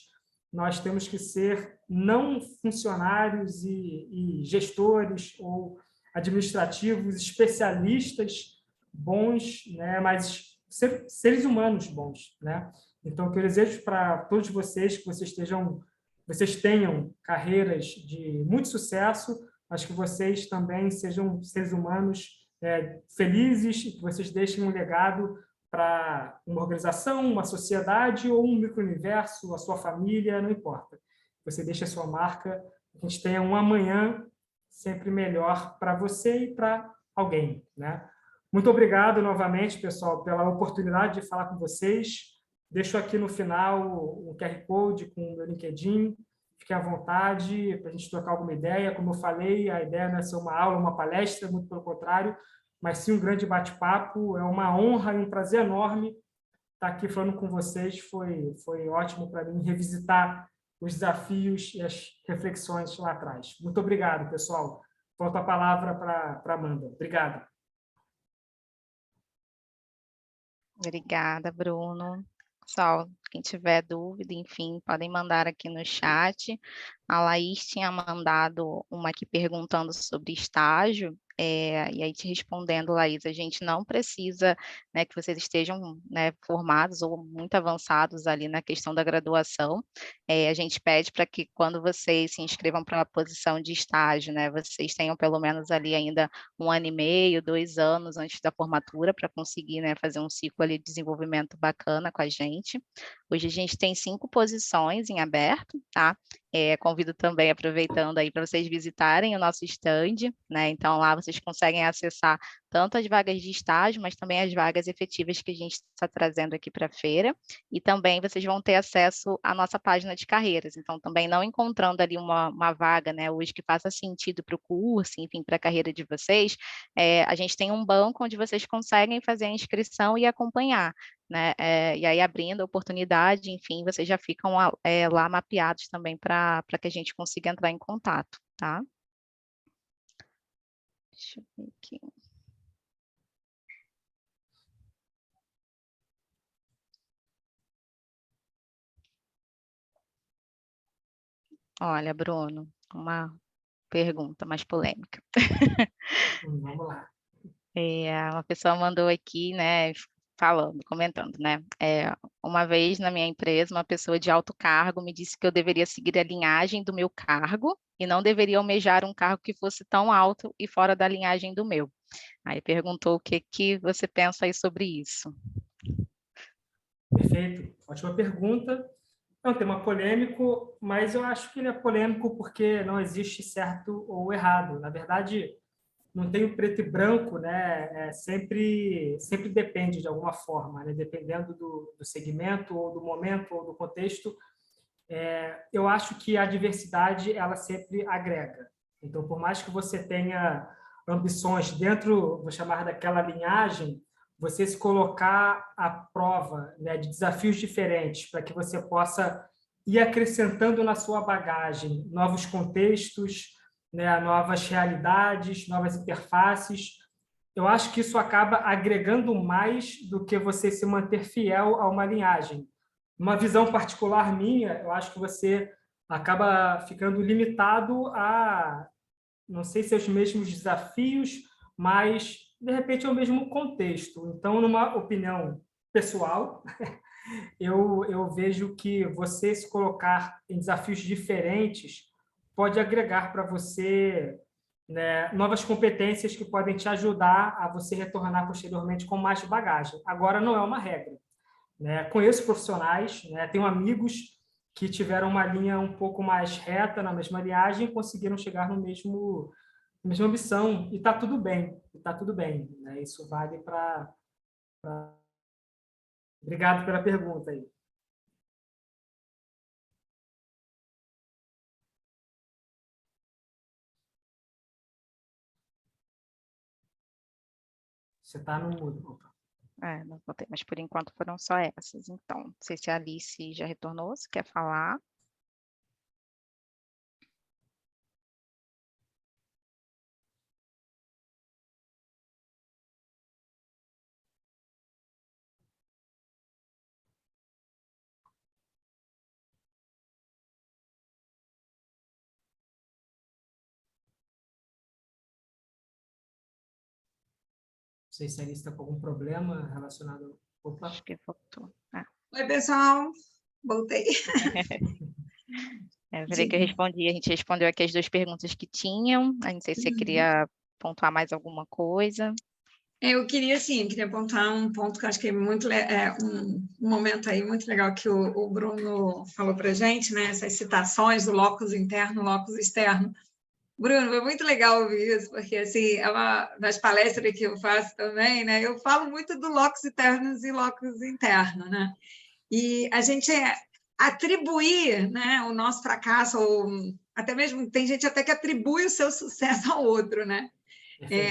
nós temos que ser não funcionários e gestores ou administrativos, especialistas bons, né, mas seres humanos bons, né? Então, o que eu desejo para todos vocês, que vocês tenham carreiras de muito sucesso, mas que vocês também sejam seres humanos felizes e que vocês deixem um legado para uma organização, uma sociedade ou um micro-universo, a sua família, não importa. Você deixa a sua marca, a gente tenha um amanhã sempre melhor para você e para alguém, né? Muito obrigado novamente, pessoal, pela oportunidade de falar com vocês. Deixo aqui no final o QR Code com o meu LinkedIn. Fiquem à vontade para a gente trocar alguma ideia. Como eu falei, a ideia não é ser uma aula, uma palestra, muito pelo contrário, mas sim um grande bate-papo. É uma honra e um prazer enorme estar aqui falando com vocês. Foi ótimo para mim revisitar os desafios e as reflexões lá atrás. Muito obrigado, pessoal. Volto a palavra para Amanda. Obrigado. Obrigada, Bruno. Pessoal, quem tiver dúvida, enfim, podem mandar aqui no chat. A Laís tinha mandado uma aqui perguntando sobre estágio, e aí te respondendo, Laís, a gente não precisa, né, que vocês estejam, né, formados ou muito avançados ali na questão da graduação. A gente pede para que quando vocês se inscrevam para a posição de estágio, né, vocês tenham pelo menos ali ainda 1 ano e meio, 2 anos antes da formatura para conseguir, né, fazer um ciclo ali de desenvolvimento bacana com a gente. Hoje a gente tem 5 posições em aberto, tá? Convido também, aproveitando aí, para vocês visitarem o nosso stand, né? Então, lá vocês conseguem acessar tanto as vagas de estágio, mas também as vagas efetivas que a gente está trazendo aqui para a feira. E também vocês vão ter acesso à nossa página de carreiras. Então, também não encontrando ali uma vaga, né, hoje que faça sentido para o curso, enfim, para a carreira de vocês, a gente tem um banco onde vocês conseguem fazer a inscrição e acompanhar, né? E aí, abrindo a oportunidade, enfim, vocês já ficam lá mapeados também para que a gente consiga entrar em contato, tá? Deixa eu ver aqui. Olha, Bruno, uma pergunta mais polêmica. Vamos lá. Uma pessoa mandou aqui, né, comentando, né? Uma vez na minha empresa, uma pessoa de alto cargo me disse que eu deveria seguir a linhagem do meu cargo e não deveria almejar um cargo que fosse tão alto e fora da linhagem do meu. Aí perguntou o que você pensa aí sobre isso. Perfeito. Ótima pergunta. É um tema polêmico, mas eu acho que ele é polêmico porque não existe certo ou errado. Na verdade, não tem o preto e branco, né? Sempre depende de alguma forma, né? Dependendo do segmento, ou do momento, ou do contexto. Eu acho que a diversidade, ela sempre agrega. Então, por mais que você tenha ambições dentro, vou chamar daquela linhagem, você se colocar à prova, né, de desafios diferentes para que você possa ir acrescentando na sua bagagem novos contextos, né, novas realidades, novas interfaces. Eu acho que isso acaba agregando mais do que você se manter fiel a uma linhagem. Uma visão particular minha, eu acho que você acaba ficando limitado a, não sei se os mesmos desafios, mas, de repente, é o mesmo contexto. Então, numa opinião pessoal, eu vejo que você se colocar em desafios diferentes pode agregar para você, né, novas competências que podem te ajudar a você retornar posteriormente com mais bagagem. Agora, não é uma regra, né? Conheço profissionais, né, tenho amigos que tiveram uma linha um pouco mais reta, na mesma linhagem, e conseguiram chegar no na mesma ambição, e está tudo bem, né? Isso vale para... Obrigado pela pergunta aí. Você está no mudo. Não botei, mas por enquanto foram só essas. Então, não sei se a Alice já retornou, se quer falar. sei se a Alice está com algum problema relacionado... Opa. Acho que voltou. Oi, pessoal. Voltei. Peraí que eu respondi. A gente respondeu aqui as 2 perguntas que tinham. Não sei se você queria pontuar mais alguma coisa. Eu queria, sim, queria apontar um ponto que eu acho que é muito um momento aí muito legal que o Bruno falou para a gente, né? Essas citações do locus interno, locus externo. Bruno, foi muito legal ouvir isso, porque assim, é das palestras que eu faço também, né? Eu falo muito do locus internos e locus interno, né? E a gente atribuir, né, o nosso fracasso, ou até mesmo tem gente até que atribui o seu sucesso ao outro, né?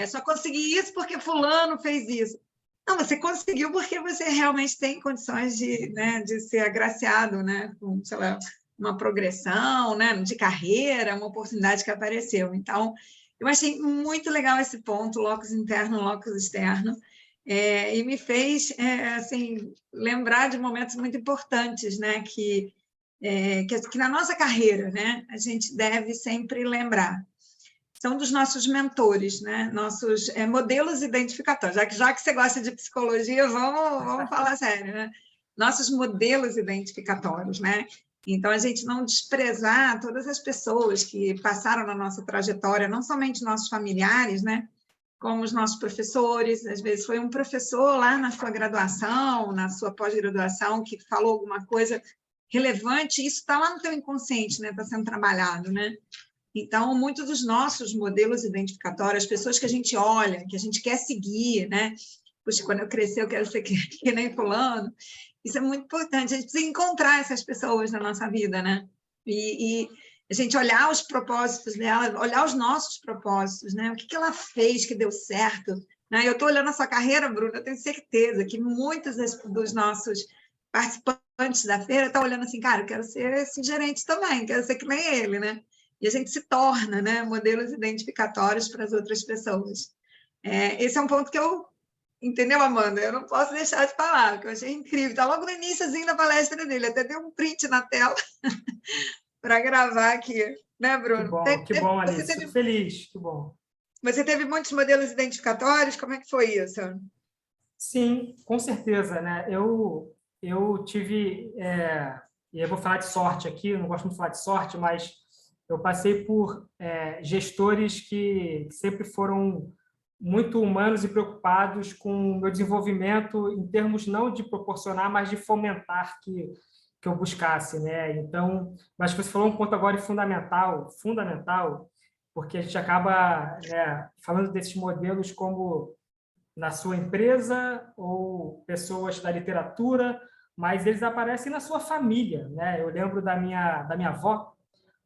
Só consegui isso porque fulano fez isso. Não, você conseguiu porque você realmente tem condições de ser agraciado, né? Com, sei lá, uma progressão, né? De carreira, uma oportunidade que apareceu. Então, eu achei muito legal esse ponto, locus interno, locus externo, e me fez assim, lembrar de momentos muito importantes, né? Que na nossa carreira, né? A gente deve sempre lembrar. São dos nossos mentores, né? Nossos modelos identificatórios. Já que você gosta de psicologia, vamos falar sério, né? Nossos modelos identificatórios, né? Então, a gente não desprezar todas as pessoas que passaram na nossa trajetória, não somente nossos familiares, né? Como os nossos professores. Às vezes foi um professor lá na sua graduação, na sua pós-graduação, que falou alguma coisa relevante, isso está lá no teu inconsciente, né? Está sendo trabalhado, né? Então, muitos dos nossos modelos identificatórios, as pessoas que a gente olha, que a gente quer seguir, né? Puxa, quando eu crescer, eu quero ser que nem fulano. Isso é muito importante. A gente precisa encontrar essas pessoas na nossa vida, né? E a gente olhar os propósitos dela, olhar os nossos propósitos, né? O que ela fez que deu certo, né? Eu estou olhando a sua carreira, Bruna, eu tenho certeza que muitos dos nossos participantes da feira estão olhando assim, cara, eu quero ser esse gerente também, quero ser que nem ele, né? E a gente se torna, né, modelos identificatórios para as outras pessoas. Esse é um ponto que eu... Entendeu, Amanda? Eu não posso deixar de falar, que eu achei incrível. Está logo no iníciozinho da palestra dele, até deu um print na tela para gravar aqui. Né, Bruno? Que bom, Alice. Fico feliz, que bom. Você teve muitos modelos identificatórios? Como é que foi isso? Sim, com certeza, né? Eu tive... e eu vou falar de sorte aqui, eu não gosto muito de falar de sorte, mas... Eu passei por gestores que sempre foram muito humanos e preocupados com o meu desenvolvimento em termos não de proporcionar, mas de fomentar que eu buscasse, né? Então, mas você falou um ponto agora fundamental, porque a gente acaba, né, falando desses modelos como na sua empresa ou pessoas da literatura, mas eles aparecem na sua família, né? Eu lembro da minha avó,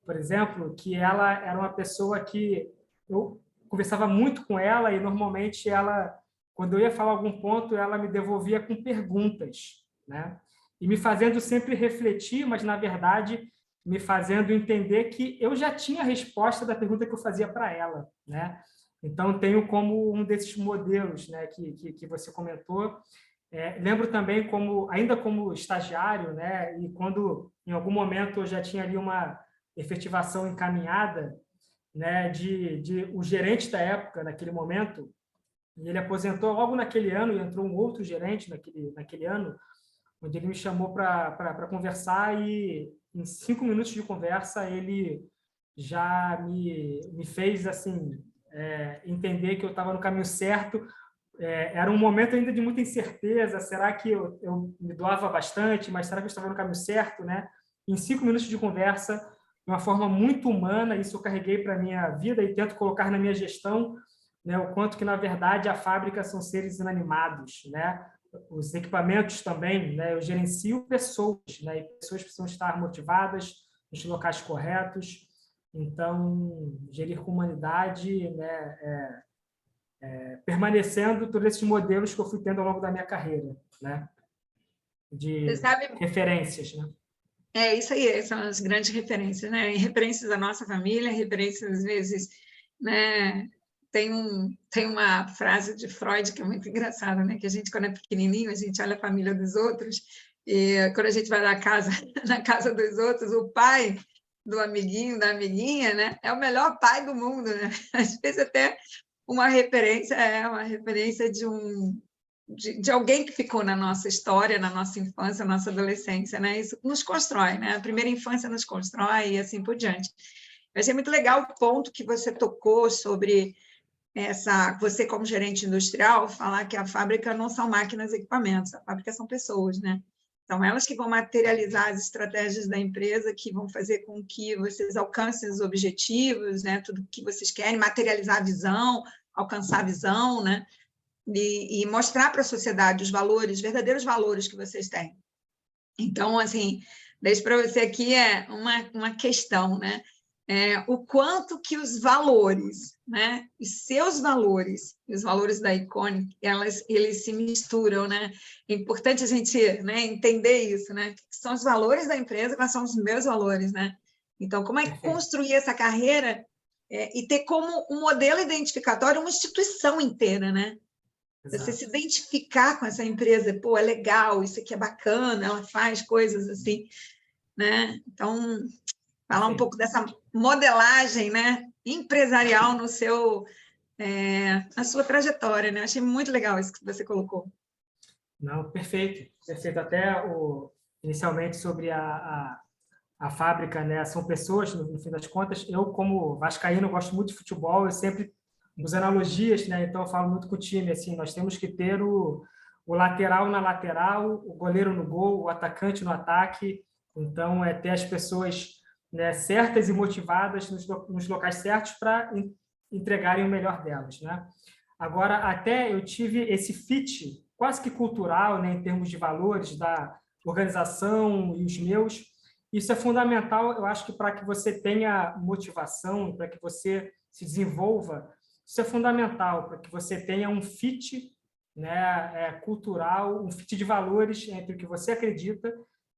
por exemplo, que ela era uma pessoa que eu conversava muito com ela e, normalmente, ela, quando eu ia falar algum ponto, ela me devolvia com perguntas, né? E me fazendo sempre refletir, mas, na verdade, me fazendo entender que eu já tinha a resposta da pergunta que eu fazia para ela, né? Então, tenho como um desses modelos, né, que você comentou. Lembro também, ainda como estagiário, né, e quando, em algum momento, eu já tinha ali uma efetivação encaminhada, né, de o gerente da época, naquele momento, e ele aposentou logo naquele ano, e entrou um outro gerente naquele ano, onde ele me chamou para conversar, e em 5 minutos de conversa ele já me fez assim entender que eu estava no caminho certo. Era um momento ainda de muita incerteza, será que eu me doava bastante, mas será que eu estava no caminho certo, né? Em 5 minutos de conversa, de uma forma muito humana, isso eu carreguei para a minha vida e tento colocar na minha gestão, né, o quanto que, na verdade, a fábrica são seres inanimados, né? Os equipamentos também, né? Eu gerencio pessoas, né? E pessoas precisam estar motivadas nos locais corretos. Então, gerir com humanidade, né? Permanecendo todos esses modelos que eu fui tendo ao longo da minha carreira, né? De referências, né? Isso aí, são as grandes referências, né? Referências da nossa família, referências, às vezes, né? Tem uma frase de Freud que é muito engraçada, né? Que a gente, quando é pequenininho, a gente olha a família dos outros, e quando a gente vai na casa dos outros, o pai do amiguinho, da amiguinha, né? É o melhor pai do mundo, né? Às vezes até uma referência de alguém que ficou na nossa história, na nossa infância, na nossa adolescência, né? Isso nos constrói, né? A primeira infância nos constrói e assim por diante. Eu achei muito legal o ponto que você tocou sobre você como gerente industrial, falar que a fábrica não são máquinas e equipamentos, a fábrica são pessoas, né? São elas que vão materializar as estratégias da empresa, que vão fazer com que vocês alcancem os objetivos, né? Tudo que vocês querem, materializar a visão, alcançar a visão, né? E mostrar para a sociedade os valores, verdadeiros valores que vocês têm. Então, assim, deixo para você aqui uma questão, né? O quanto que os valores, né? Os seus valores, os valores da Iconic, eles se misturam, né? É importante a gente, né, entender isso, né? Que são os valores da empresa, quais são os meus valores, né? Então, como é que construir essa carreira e ter como um modelo identificatório uma instituição inteira, né? Você se identificar com essa empresa, pô, é legal, isso aqui é bacana, ela faz coisas assim, né? Então, falar um pouco dessa modelagem, né, empresarial na sua trajetória, né? Achei muito legal isso que você colocou. Não, perfeito, perfeito. Até inicialmente sobre a fábrica, né? São pessoas, no fim das contas. Eu, como vascaíno, gosto muito de futebol, eu sempre uso analogias, né? Então eu falo muito com o time, assim, nós temos que ter o lateral na lateral, o goleiro no gol, o atacante no ataque. Então, ter as pessoas, né, certas e motivadas nos locais certos para entregarem o melhor delas, né? Agora, até eu tive esse fit quase que cultural, né, em termos de valores da organização e os meus. Isso é fundamental, eu acho que para que você tenha motivação, para que você se desenvolva, isso é fundamental, para que você tenha um fit, né, cultural, um fit de valores entre o que você acredita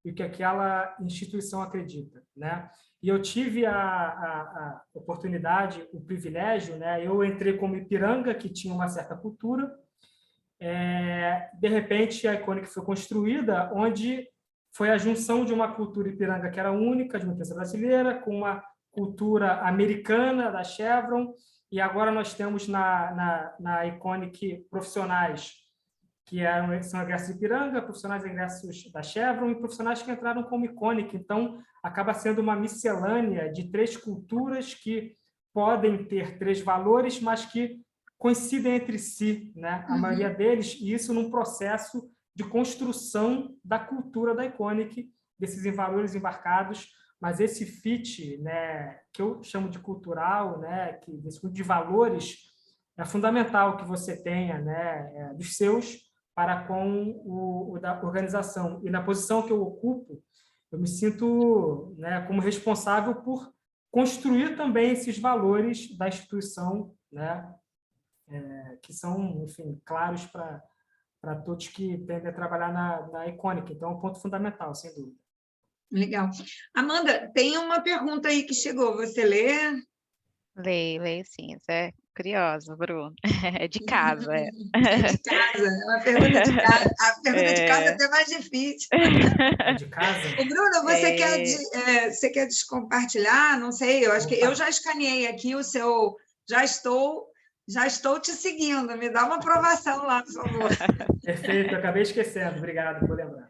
e o que aquela instituição acredita, né? E eu tive a oportunidade, o privilégio, né? Eu entrei como Ipiranga, que tinha uma certa cultura. De repente, a Iconic foi construída, onde foi a junção de uma cultura Ipiranga que era única, de uma empresa brasileira, com uma cultura americana da Chevron, e agora nós temos na Iconic profissionais que são egressos de Ipiranga, profissionais egressos da Chevron e profissionais que entraram como Iconic. Então, acaba sendo uma miscelânea de 3 culturas que podem ter 3 valores, mas que coincidem entre si, né? A maioria deles, e isso num processo de construção da cultura da Iconic, desses valores embarcados, mas esse fit, né, que eu chamo de cultural, né, desse grupo de valores, é fundamental que você tenha, né, dos seus para com o da organização. E na posição que eu ocupo, eu me sinto, né, como responsável por construir também esses valores da instituição, né, que são, enfim, claros para todos que tendem a trabalhar na Iconic. Então, é um ponto fundamental, sem dúvida. Legal. Amanda, tem uma pergunta aí que chegou. Você lê? Leio sim. Você é curiosa, Bruno. É de casa, É de casa, é uma pergunta de casa. A pergunta de casa é até mais difícil. É de casa? O Bruno, você quer descompartilhar? Não sei, eu acho que eu já escaneei aqui o seu... Já estou te seguindo, me dá uma aprovação lá, por favor. Perfeito, eu acabei esquecendo, obrigado por lembrar.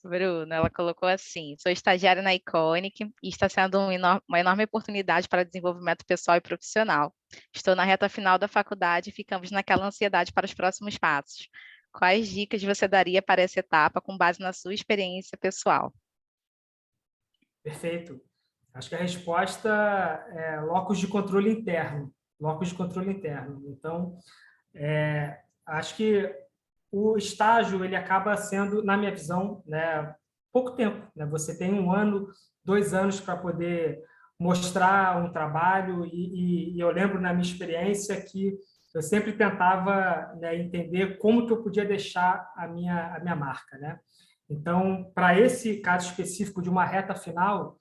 Bruno, ela colocou assim: sou estagiária na Iconic e está sendo uma enorme oportunidade para desenvolvimento pessoal e profissional. Estou na reta final da faculdade e ficamos naquela ansiedade para os próximos passos. Quais dicas você daria para essa etapa com base na sua experiência pessoal? Perfeito. Acho que a resposta é locus de controle interno. Locus de controle interno. Então, acho que o estágio ele acaba sendo, na minha visão, né, pouco tempo, né? Você tem 1 ano, 2 anos para poder mostrar um trabalho e eu lembro na minha experiência que eu sempre tentava, né, entender como que eu podia deixar a minha marca, né? Então, para esse caso específico de uma reta final,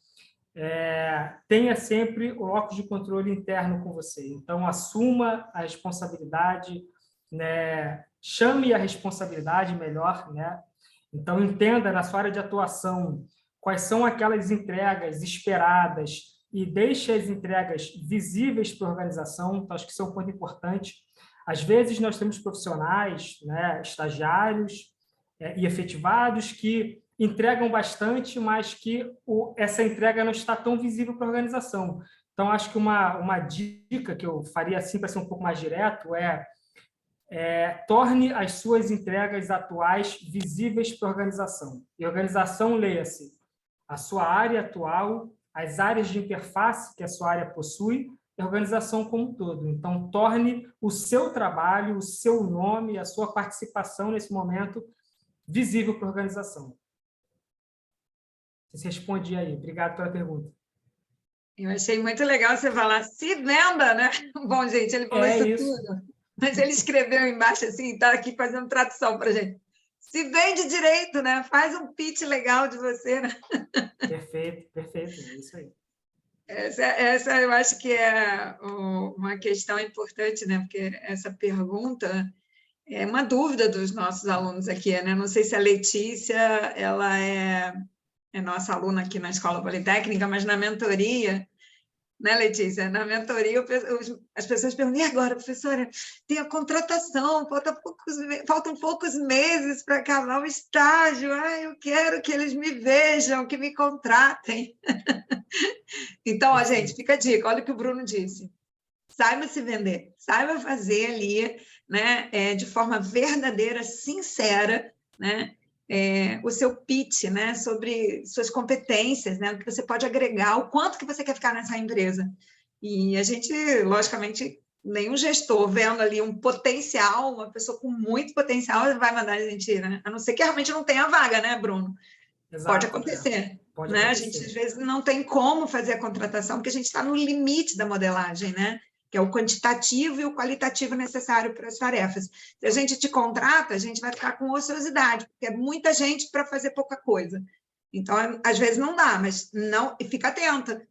tenha sempre o locus de controle interno com você. Então, assuma a responsabilidade, né? Chame a responsabilidade melhor, né? Então, entenda na sua área de atuação quais são aquelas entregas esperadas e deixe as entregas visíveis para a organização. Então, acho que isso é um ponto importante. Às vezes, nós temos profissionais, né, estagiários e efetivados que entregam bastante, mas que essa entrega não está tão visível para a organização. Então, acho que uma dica que eu faria assim para ser um pouco mais direto torne as suas entregas atuais visíveis para a organização. E organização, leia-se a sua área atual, as áreas de interface que a sua área possui, e a organização como um todo. Então, torne o seu trabalho, o seu nome, a sua participação nesse momento visível para a organização. Você responde aí. Obrigado pela pergunta. Eu achei muito legal você falar se venda, né? Bom, gente, ele falou isso tudo, mas ele escreveu embaixo assim, está aqui fazendo tradução para a gente. Se vende direito, né? Faz um pitch legal de você, né? Perfeito, perfeito, é isso aí. Essa eu acho que é uma questão importante, né? Porque essa pergunta é uma dúvida dos nossos alunos aqui, né? Não sei se a Letícia, ela é nossa aluna aqui na Escola Politécnica, mas na mentoria, né, Letícia? Na mentoria, as pessoas perguntam, e agora, professora, tem a contratação, faltam poucos meses para acabar o estágio, eu quero que eles me vejam, que me contratem. Então, ó, gente, fica a dica, olha o que o Bruno disse. Saiba se vender, saiba fazer ali, né, de forma verdadeira, sincera, né, o seu pitch, né, sobre suas competências, né, o que você pode agregar, o quanto que você quer ficar nessa empresa. E a gente, logicamente, nenhum gestor vendo ali um potencial, uma pessoa com muito potencial, vai mandar a gente ir, né? A não ser que realmente não tenha vaga, né, Bruno? Exato, pode acontecer. Pode acontecer. A gente, às vezes, não tem como fazer a contratação, porque a gente está no limite da modelagem, né? Que é o quantitativo e o qualitativo necessário para as tarefas. Se a gente te contrata, a gente vai ficar com ociosidade, porque é muita gente para fazer pouca coisa. Então, às vezes não dá, mas não, e fica atenta.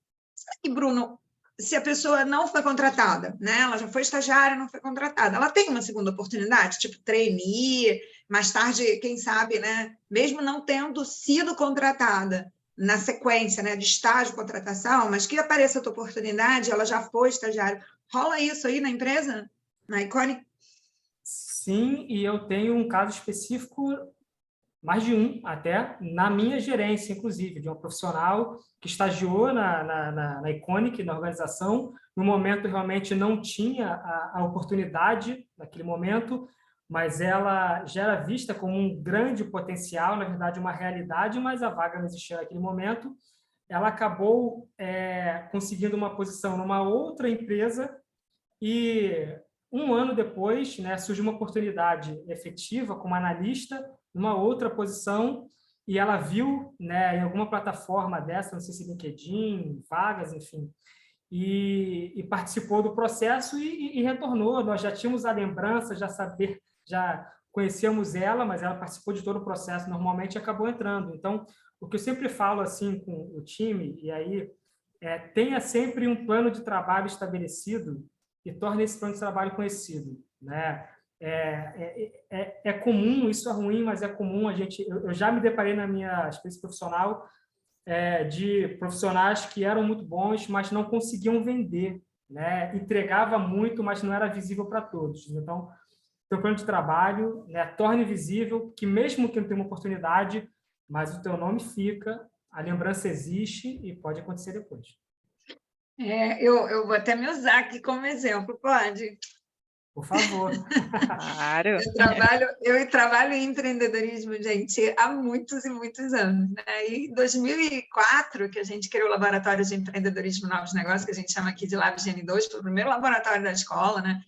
E, Bruno, se a pessoa não foi contratada, né? Ela já foi estagiária, não foi contratada, ela tem uma segunda oportunidade, tipo trainee, mais tarde, quem sabe, né? Mesmo não tendo sido contratada, na sequência, né, de estágio, contratação, mas que apareça outra oportunidade, ela já foi estagiária. Rola isso aí na empresa, na Iconic? Sim, e eu tenho um caso específico, mais de um até, na minha gerência, inclusive, de uma profissional que estagiou na Iconic, na organização. No momento, realmente não tinha a oportunidade, naquele momento, mas ela já era vista como um grande potencial, na verdade, uma realidade, mas a vaga não existia naquele momento. Ela acabou conseguindo uma posição numa outra empresa e, um ano depois, né, surgiu uma oportunidade efetiva como analista numa outra posição e ela viu, né, em alguma plataforma dessa, não sei se LinkedIn, vagas, enfim, e participou do processo e retornou. Nós já tínhamos a lembrança, já conhecíamos ela, mas ela participou de todo o processo normalmente e acabou entrando. Então, o que eu sempre falo assim com o time, e aí tenha sempre um plano de trabalho estabelecido e torne esse plano de trabalho conhecido, né? É comum, isso é ruim, mas é comum. Eu já me deparei na minha experiência profissional de profissionais que eram muito bons, mas não conseguiam vender, né? Entregava muito, mas não era visível para todos. Então, teu plano de trabalho, né, torne visível que mesmo que não tenha uma oportunidade, mas o teu nome fica, a lembrança existe e pode acontecer depois. Eu vou até me usar aqui como exemplo, pode? Por favor. Claro. Eu trabalho em empreendedorismo, gente, há muitos e muitos anos, né? E em 2004, que a gente criou o Laboratório de Empreendedorismo e Novos Negócios, que a gente chama aqui de LabGN2, foi o primeiro laboratório da escola, né?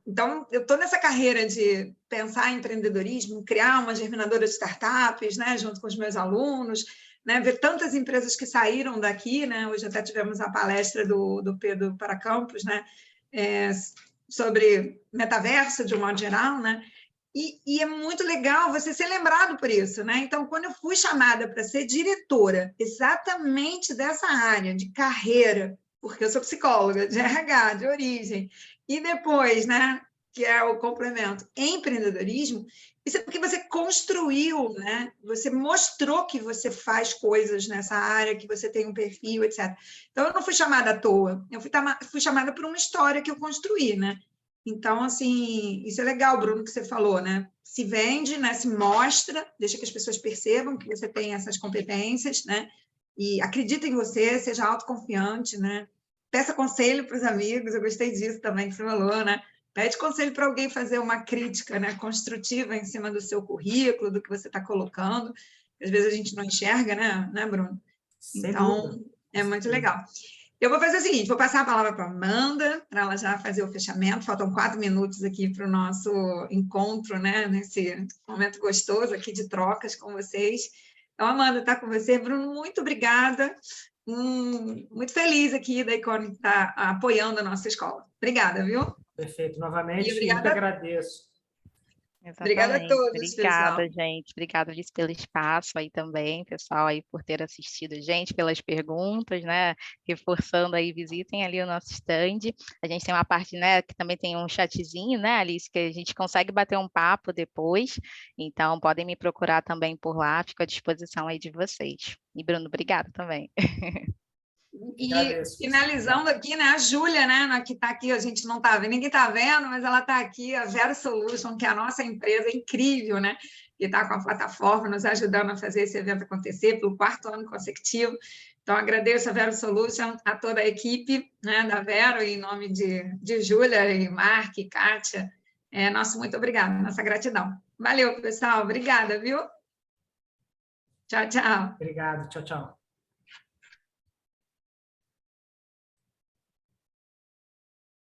Então, eu estou nessa carreira de pensar em empreendedorismo, criar uma germinadora de startups, né, junto com os meus alunos, né, ver tantas empresas que saíram daqui, né, hoje até tivemos a palestra do Pedro Paracampos, né, sobre metaverso, de um modo geral, né, e é muito legal você ser lembrado por isso, né? Então, quando eu fui chamada para ser diretora exatamente dessa área de carreira, porque eu sou psicóloga, de RH, de origem, e depois, né, que é o complemento empreendedorismo, isso é porque você construiu, né? Você mostrou que você faz coisas nessa área, que você tem um perfil, etc. Então, eu não fui chamada à toa, eu fui chamada por uma história que eu construí, né? Então, assim, isso é legal, Bruno, que você falou, né? Se vende, né? Se mostra, deixa que as pessoas percebam que você tem essas competências, né? E acredita em você, seja autoconfiante, né? Peça conselho para os amigos, eu gostei disso também que você falou, né? Pede conselho para alguém fazer uma crítica, né, construtiva em cima do seu currículo, do que você está colocando. Às vezes a gente não enxerga, né, Bruno? Sem Então, dúvida. é muito legal. Eu vou fazer o seguinte, vou passar a palavra para a Amanda, para ela já fazer o fechamento. Faltam 4 minutos aqui para o nosso encontro, né, nesse momento gostoso aqui de trocas com vocês. Então, Amanda, está com você. Bruno, muito obrigada. Muito feliz aqui da Iconic estar apoiando a nossa escola. Obrigada, viu? Perfeito. E Novamente, eu que obrigada, agradeço. obrigada a Exatamente. todos, pessoal. Obrigada, gente. Obrigada, Alice, pelo espaço aí também, pessoal, aí por ter assistido a gente, pelas perguntas, né? Reforçando aí, visitem ali o nosso stand. A gente tem uma parte, né, que também tem um chatzinho, né, Alice, que a gente consegue bater um papo depois. Então, podem me procurar também por lá, fico à disposição aí de vocês. E, Bruno, obrigada também. E Agradeço. finalizando aqui, né, a Júlia, né, que está aqui, a gente não está vendo, ninguém está vendo, mas ela está aqui, a Vero Solution, que é a nossa empresa incrível, né, que está com a plataforma nos ajudando a fazer esse evento acontecer pelo 4º ano consecutivo. Então, agradeço a Vero Solution, a toda a equipe, né, da Vero, em nome de Júlia, e Mark, e Kátia. Nosso muito obrigada, nossa gratidão. Valeu, pessoal, obrigada, viu? Tchau, tchau. Obrigado. Tchau, tchau.